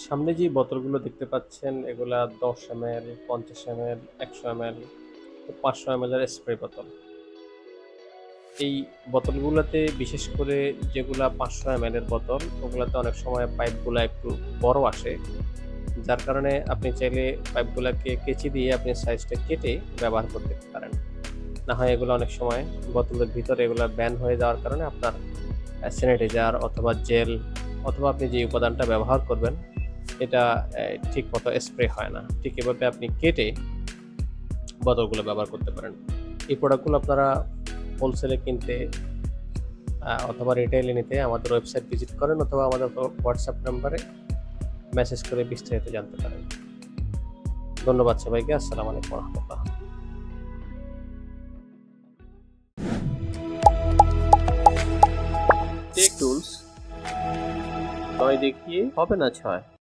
সামনে যে বোতলগুলো দেখতে পাচ্ছেন এগুলা 10 ml, 50 ml, 100 ml, 500 ml এর স্প্রে বোতল। এই বোতলগুলোতে বিশেষ করে যেগুলা 500 ml এর বোতল ওগুলাতে অনেক সময় পাইপগুলা একটু বড় আসে। যার কারণে আপনি চাইলে পাইপগুলাকে কেচি দিয়ে আপনি সাইজটা কেটে ব্যবহার করতে পারেন। না হয় এগুলো অনেক সময় বোতলের ভিতরে এগুলা ব্যান হয়ে যাওয়ার কারণে আপনার স্যানিটাইজার অথবা জেল অথবা আপনি যে উপাদানটা ব্যবহার করবেন এটা ঠিকমতো স্প্রে হয় না। ঠিক এভাবে আপনি কেটে বোতলগুলো ব্যবহার করতে পারেন। এই প্রোডাক্টগুলো আপনারা হোলসেলে কিনতে অথবা রিটেইলে নিতে আমাদের ওয়েবসাইট ভিজিট করেন অথবা আমাদের হোয়াটসঅ্যাপ নাম্বারে মেসেজ করে বিস্তারিত জানতে পারেন। ধন্যবাদ সবাইকে। আসসালামু আলাইকুম ওয়া রাহমাতুল্লাহ। টেক টুলস 9 দেখিয়ে হবে না 6।